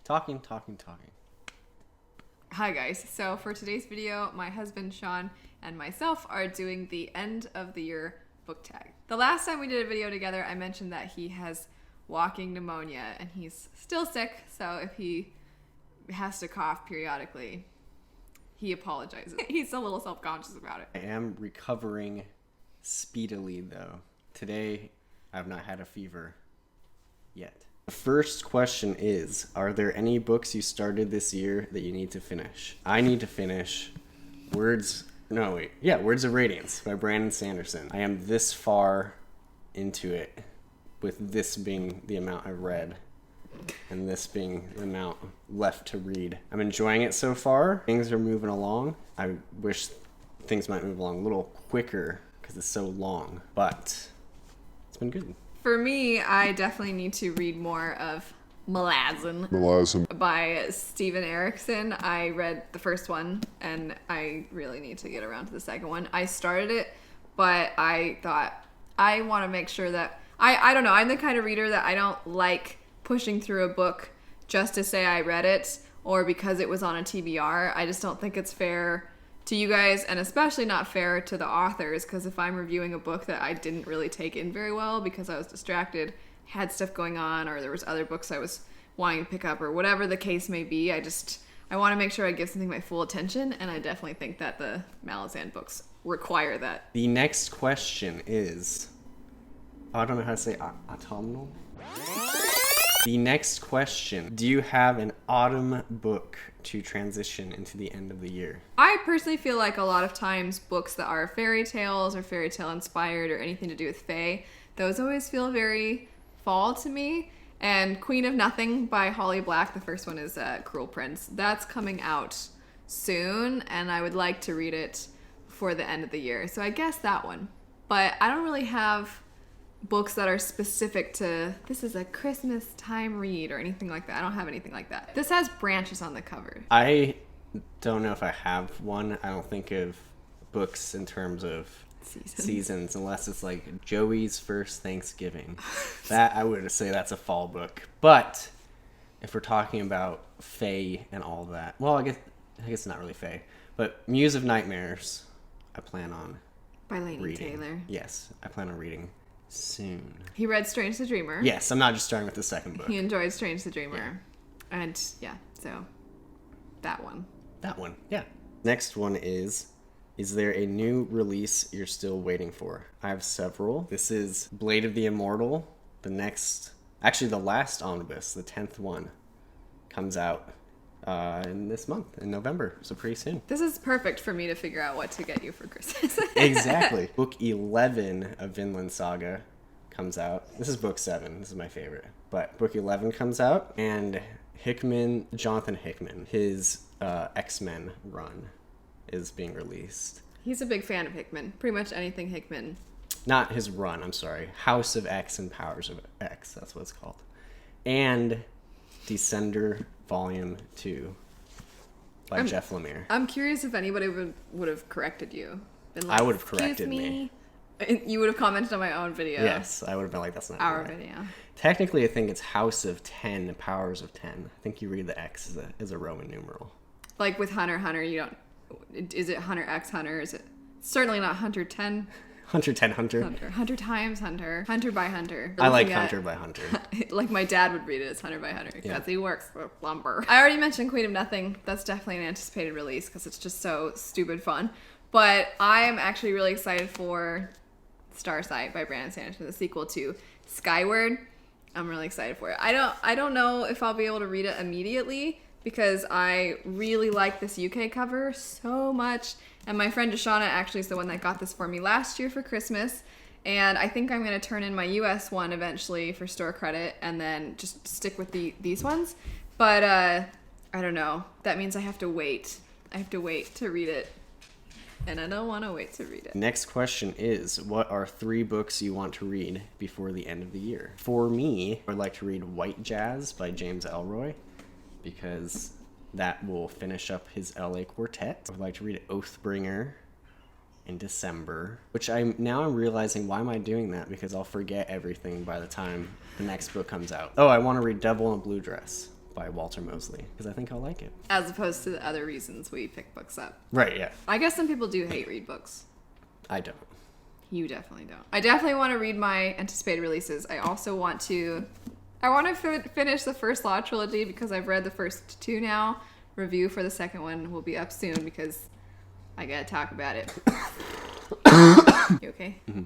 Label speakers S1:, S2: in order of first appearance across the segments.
S1: Talking.
S2: Hi guys, so for today's video, my husband Sean and myself are doing the end of the year book tag. The last time we did a video together, I mentioned that he has walking pneumonia and he's still sick, so if he has to cough periodically, he apologizes. He's a little self-conscious about it.
S1: I am recovering speedily though. Today, I have not had a fever yet. The first question is, are there any books you started this year that you need to finish? I need to finish Words of Radiance by Brandon Sanderson. I am this far into it, with this being the amount I've read and this being the amount left to read. I'm enjoying it so far. Things are moving along. I wish things might move along a little quicker because it's so long, but it's been good.
S2: For me, I definitely need to read more of Malazan by Steven Erikson. I read the first one, and I really need to get around to the second one. I started it, but I thought I want to make sure that... I don't know. I'm the kind of reader that I don't like pushing through a book just to say I read it or because it was on a TBR. I just don't think it's fair to you guys, and especially not fair to the authors, because if I'm reviewing a book that I didn't really take in very well because I was distracted, had stuff going on, or there was other books I was wanting to pick up, or whatever the case may be, I want to make sure I give something my full attention, and I definitely think that the Malazan books require that.
S1: The next question is... I don't know how to say autumnal. The next question, do you have an autumn book to transition into the end of the year?
S2: I personally feel like a lot of times books that are fairy tales or fairy tale inspired or anything to do with fae, those always feel very fall to me. And Queen of Nothing by Holly Black, the first one is Cruel Prince. That's coming out soon, and I would like to read it before the end of the year. So I guess that one. But I don't really have books that are specific to this is a Christmas time read or anything like that. I don't have anything like that. This has branches on the cover.
S1: I don't know if I have one. I don't think of books in terms of seasons unless it's like Joey's First Thanksgiving. That I would say that's a fall book. But if we're talking about fae and all that, well, I guess it's not really fae, but Muse of Nightmares, I plan on
S2: by Laini
S1: reading.
S2: Taylor.
S1: Yes, I plan on reading soon.
S2: He read Strange the Dreamer.
S1: Yes, I'm not just starting with the second book.
S2: He enjoyed Strange the Dreamer. Yeah. And yeah, so that one.
S1: Yeah. Next one is there a new release you're still waiting for? I have several. This is Blade of the Immortal. The last omnibus, the 10th one, comes out in this month, in November, so pretty soon.
S2: This is perfect for me to figure out what to get you for Christmas.
S1: Exactly. Book 11 of Vinland Saga comes out. This is book 7. This is my favorite. But book 11 comes out, and Jonathan Hickman, his X-Men run is being released.
S2: He's a big fan of Hickman. Pretty much anything Hickman.
S1: Not his run, I'm sorry. House of X and Powers of X, that's what it's called. And Descender Volume 2 by Jeff Lemire.
S2: I'm curious if anybody would have corrected you. Been
S1: I would have corrected me.
S2: You would have commented on my own video.
S1: Yes, I would have been like, that's not
S2: our
S1: right.
S2: video.
S1: Technically, I think it's House of 10, Powers of 10. I think you read the X as a Roman numeral.
S2: Like with Hunter, you don't... Is it Hunter X Hunter? Is it certainly not Hunter 10?
S1: Hunter 10 Hunter.
S2: Hunter times Hunter. Hunter by Hunter.
S1: I like Hunter by Hunter.
S2: Like my dad would read it as Hunter by Hunter because
S1: Yeah.
S2: he works for lumber. I already mentioned Queen of Nothing. That's definitely an anticipated release because it's just so stupid fun. But I am actually really excited for Starsight by Brandon Sanderson, the sequel to Skyward. I'm really excited for it. I don't know if I'll be able to read it immediately because I really like this UK cover so much. And my friend Deshauna actually is the one that got this for me last year for Christmas. And I think I'm going to turn in my US one eventually for store credit and then just stick with these ones. But I don't know. That means I have to wait. I have to wait to read it. And I don't want to wait to read it.
S1: Next question is, what are 3 books you want to read before the end of the year? For me, I would like to read White Jazz by James Ellroy because that will finish up his LA Quartet. I would like to read Oathbringer in December, which I'm realizing, why am I doing that? Because I'll forget everything by the time the next book comes out. Oh, I want to read Devil in a Blue Dress by Walter Mosley because I think I'll like it.
S2: As opposed to the other reasons we pick books up.
S1: Right, yeah.
S2: I guess some people do hate read books.
S1: I don't.
S2: You definitely don't. I definitely want to read my anticipated releases. I also want to... finish the First Law trilogy because I've read the first 2 now. Review for the second one will be up soon because I gotta talk about it. You okay? Mm-hmm.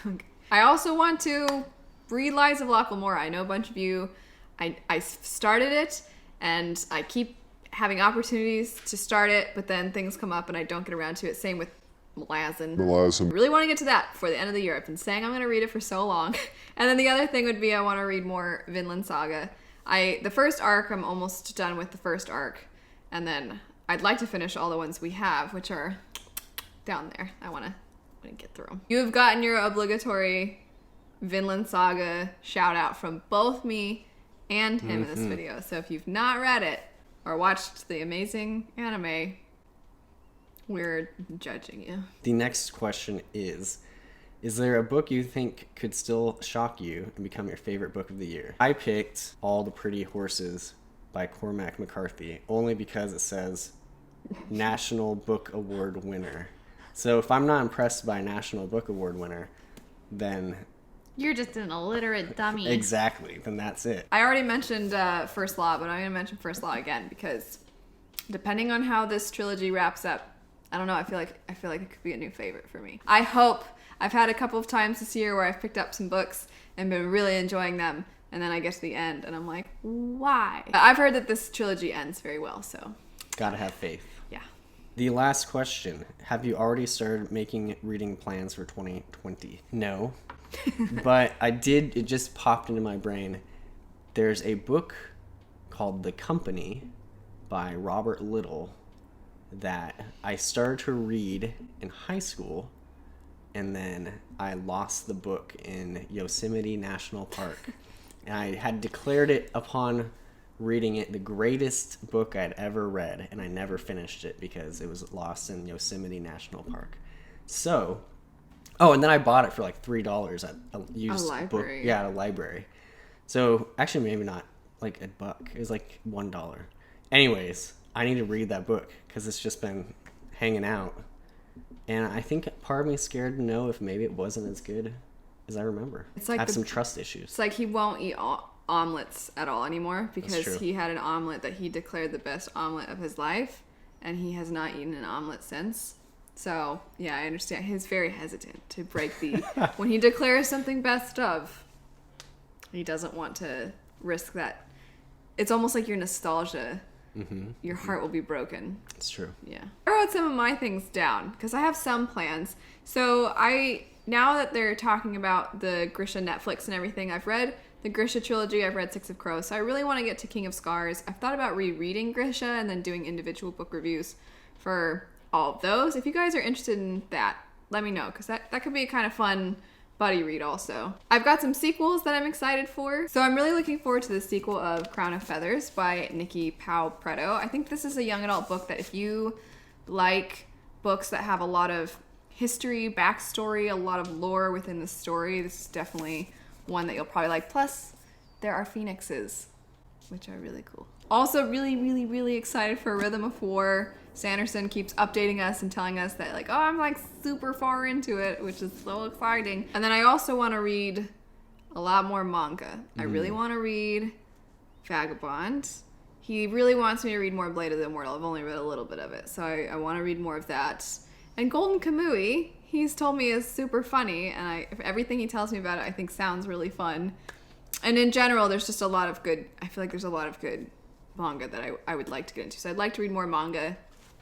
S2: Okay. I also want to read Lies of Loch Lomora. I know a bunch of you... I started it, and I keep having opportunities to start it, but then things come up and I don't get around to it. Same with Malazan. I really want to get to that before the end of the year. I've been saying I'm going to read it for so long. And then the other thing would be I want to read more Vinland Saga. The first arc, I'm almost done with the first arc. And then I'd like to finish all the ones we have, which are down there. I want to get through them. You have gotten your obligatory Vinland Saga shout out from both me and him in this video. So if you've not read it or watched the amazing anime, we're judging you.
S1: The next question is there a book you think could still shock you and become your favorite book of the year? I picked All the Pretty Horses by Cormac McCarthy only because it says National Book Award winner. So if I'm not impressed by National Book Award winner, then...
S2: You're just an illiterate dummy.
S1: Exactly. Then that's it.
S2: I already mentioned First Law, but I'm going to mention First Law again because depending on how this trilogy wraps up, I don't know, I feel like it could be a new favorite for me. I hope. I've had a couple of times this year where I've picked up some books and been really enjoying them, and then I get to the end and I'm like, why? I've heard that this trilogy ends very well, so.
S1: Gotta have faith.
S2: Yeah.
S1: The last question. Have you already started making reading plans for 2020? No. But it just popped into my brain. There's a book called The Company by Robert Little that I started to read in high school, and then I lost the book in Yosemite National Park. And I had declared it upon reading it the greatest book I'd ever read, and I never finished it because it was lost in Yosemite National Park. So... Oh, and then I bought it for like $3 at a used book. Yeah, at a library. So, actually maybe not like $1. It was like $1. Anyways, I need to read that book because it's just been hanging out. And I think part of me is scared to know if maybe it wasn't as good as I remember. It's like I have some trust issues. It's
S2: like he won't eat omelets at all anymore because he had an omelet that he declared the best omelet of his life, and he has not eaten an omelet since. So, yeah, I understand. He's very hesitant to break the... when he declares something best of, he doesn't want to risk that. It's almost like your nostalgia. Mm-hmm. Your heart will be broken.
S1: It's true.
S2: Yeah. I wrote some of my things down because I have some plans. So, now that they're talking about the Grisha Netflix and everything, I've read the Grisha trilogy. I've read Six of Crows. So, I really want to get to King of Scars. I've thought about rereading Grisha and then doing individual book reviews for... all of those. If you guys are interested in that, let me know because that could be a kind of fun buddy read also. I've got some sequels that I'm excited for. So I'm really looking forward to the sequel of Crown of Feathers by Nikki Powell-Preto. I think this is a young adult book that if you like books that have a lot of history, backstory, a lot of lore within the story, this is definitely one that you'll probably like. Plus, there are phoenixes, which are really cool. Also really, really, really excited for Rhythm of War. Sanderson keeps updating us and telling us that like, oh, I'm like super far into it, which is so exciting. And then I also want to read a lot more manga. I really want to read Vagabond. He really wants me to read more Blade of the Immortal. I've only read a little bit of it, so I want to read more of that. And Golden Kamui, he's told me is super funny, and everything he tells me about it I think sounds really fun. And in general, there's just a lot of good, I feel like there's a lot of good manga that I would like to get into. So I'd like to read more manga.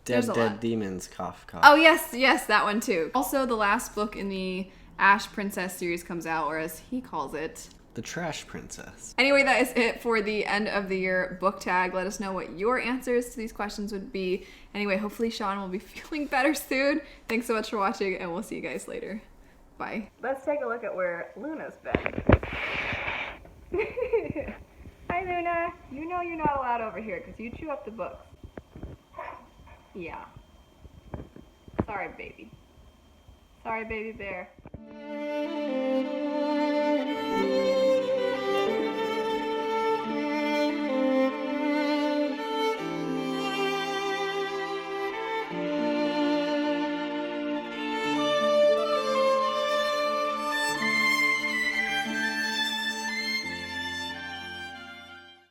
S1: Dead Demons, cough, cough.
S2: Oh, yes, that one too. Also, the last book in the Ash Princess series comes out, or as he calls it,
S1: The Trash Princess.
S2: Anyway, that is it for the end of the year book tag. Let us know what your answers to these questions would be. Anyway, hopefully Sean will be feeling better soon. Thanks so much for watching, and we'll see you guys later. Bye. Let's take a look at where Luna's been. Hi, Luna. You know you're not allowed over here because you chew up the books. Yeah. Sorry, baby. Sorry, baby bear.